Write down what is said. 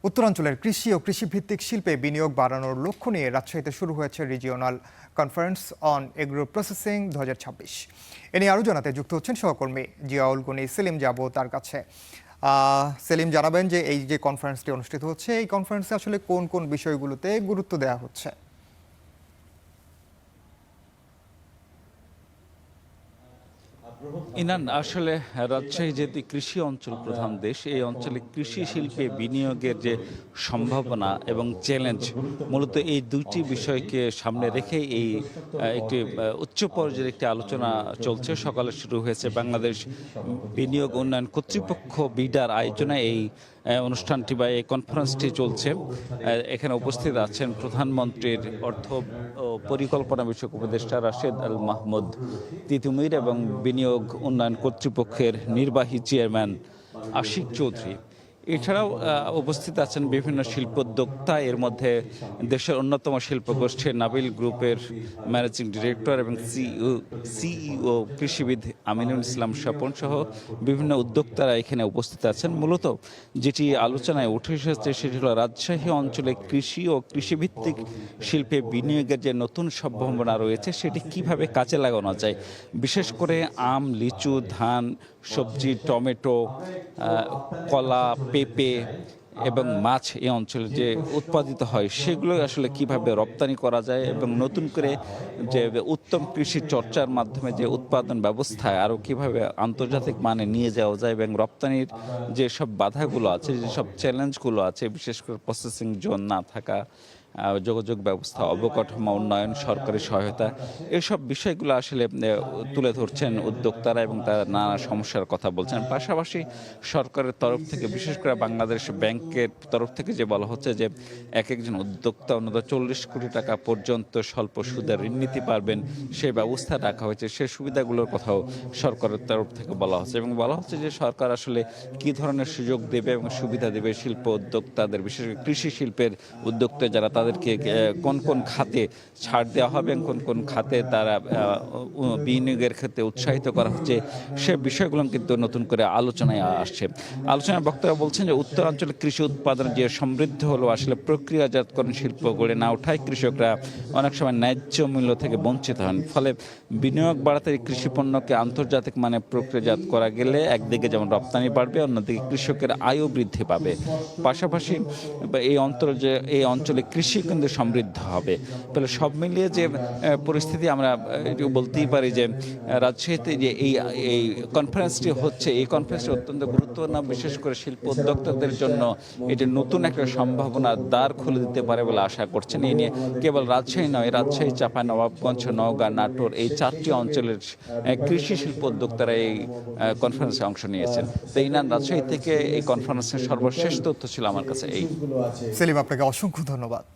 উত্তরাঞ্চলের কৃষি ও কৃষিভিত্তিক শিল্পে বিনিয়োগ বাড়ানোর লক্ষ্য নিয়ে রাজশাহীতে শুরু হয়েছে regional conference on agro processing 2026। এ নিয়ে আরও জানাতে যুক্ত হচ্ছেন সহকর্মী জিয়াউল গনি সেলিম। যাব তার কাছে। সেলিম, জানাবেন যে এই যে কনফারেন্সটি অনুষ্ঠিত হচ্ছে, এই কনফারেন্সে আসলে কোন কোন বিষয়গুলোতে গুরুত্ব দেওয়া হচ্ছে? ইনান, আসলে রাজশাহী যেহেতু কৃষি অঞ্চল প্রধান দেশ, এই অঞ্চলে কৃষি শিল্পে বিনিয়োগের যে সম্ভাবনা এবং চ্যালেঞ্জ, মূলত এই দুইটি বিষয়কে সামনে রেখে এই একটি উচ্চ পর্যায়ের একটি আলোচনা চলছে। সকালে শুরু হয়েছে বাংলাদেশ বিনিয়োগ উন্নয়ন কর্তৃপক্ষ বিডার আয়োজনে এই অনুষ্ঠানটি বা এই কনফারেন্সটি চলছে। এখানে উপস্থিত আছেন প্রধানমন্ত্রীর অর্থ ও পরিকল্পনা বিষয়ক উপদেষ্টা রাশেদ আল মাহমুদ তিতুমির এবং বিনিয়োগ উন্নয়ন কর্তৃপক্ষের নির্বাহী চেয়ারম্যান আশিক চৌধুরী। এছাড়াও উপস্থিত আছেন বিভিন্ন শিল্পোদ্যোক্তা। এর মধ্যে দেশের অন্যতম শিল্পগোষ্ঠী নাবিল গ্রুপের ম্যানেজিং ডিরেক্টর এবং সিইও কৃষিবিদ আমিনুল ইসলাম স্বপন সহ বিভিন্ন উদ্যোক্তারা এখানে উপস্থিত আছেন। মূলত যেটি আলোচনায় উঠে এসেছে সেটি হল রাজশাহী অঞ্চলে কৃষি ও কৃষিভিত্তিক শিল্পে বিনিয়োগের যে নতুন সম্ভাবনা রয়েছে সেটি কিভাবে কাজে লাগানো যায়। বিশেষ করে আম, লিচু, ধান, সবজি, টমেটো, কলা, পেঁপে এবং মাছ এই অঞ্চলে যে উৎপাদিত হয় সেগুলো আসলে কিভাবে রপ্তানি করা যায় এবং নতুন করে যে উত্তম কৃষি চর্চার মাধ্যমে যে উৎপাদন ব্যবস্থায় আরও কিভাবে আন্তর্জাতিক মানে নিয়ে যাওয়া যায় এবং রপ্তানির যেসব বাধাগুলো আছে, যেসব চ্যালেঞ্জগুলো আছে, বিশেষ করে প্রসেসিং জোন না থাকা, যোগাযোগ ব্যবস্থা, অবকাঠামো উন্নয়ন, সরকারি সহায়তা, এসব বিষয়গুলো আসলে তুলে ধরছেন উদ্যোক্তারা এবং তারা নানা সমস্যার কথা বলছেন। পাশাপাশি সরকারের তরফ থেকে, বিশেষ করে বাংলাদেশ ব্যাংকের তরফ থেকে যে বলা হচ্ছে যে এক একজন উদ্যোক্তা অন্তত 40 কোটি টাকা পর্যন্ত স্বল্প সুদের ঋণ নিতে পারবেন, সেই ব্যবস্থা রাখা হয়েছে। সেই সুবিধাগুলোর কথাও সরকারের তরফ থেকে বলা হচ্ছে এবং বলা হচ্ছে যে সরকার আসলে কী ধরনের সুযোগ দেবে এবং সুবিধা দেবে শিল্প উদ্যোক্তাদের, বিশেষ করে কৃষি শিল্পের উদ্যোক্তা যারা, তাদেরকে কোন কোন খাতে ছাড় দেওয়া হবে এবং কোন কোন খাতে তারা বিনিয়োগের ক্ষেত্রে উৎসাহিত করা হচ্ছে, সে বিষয়গুলো কিন্তু নতুন করে আলোচনায় আসছে। আলোচনায় বক্তারা বলছেন যে উত্তরাঞ্চলে কৃষি উৎপাদন যে সমৃদ্ধ হলো আসলে প্রক্রিয়াজাতকরণ শিল্প গড়ে না ওঠায় কৃষকরা অনেক সময় ন্যায্য মূল্য থেকে বঞ্চিত হন। ফলে বিনিয়োগ বাড়াতে কৃষি পণ্যকে আন্তর্জাতিক মানে প্রক্রিয়াজাত করা গেলে একদিকে যেমন রপ্তানি বাড়বে, অন্যদিকে কৃষকের আয়ও বৃদ্ধি পাবে। পাশাপাশি এই অঞ্চলে কৃষি কিন্তু সমৃদ্ধ হবে। তাহলে সব মিলিয়ে যে পরিস্থিতি আমরা বলতেই পারি যে রাজশাহীতে যে এই কনফারেন্সটি হচ্ছে, এই কনফারেন্সটি অত্যন্ত গুরুত্বপূর্ণ, বিশেষ করে শিল্প উদ্যোক্তাদের জন্য এটি নতুন একটা সম্ভাবনার দ্বার খুলে দিতে পারে বলে আশা করছেন। এই নিয়ে কেবল রাজশাহী নয়, রাজশাহী, চাঁপাইনবাবগঞ্জ, নওগাঁ, নাটোর, এই 4টি অঞ্চলের কৃষি শিল্প উদ্যোক্তারা এই কনফারেন্সে অংশ নিয়েছেন। তো ইনান, রাজশাহী থেকে এই কনফারেন্সের সর্বশেষ তথ্য ছিল আমার কাছে এই। সেলিম, আপনাকে অসংখ্য ধন্যবাদ।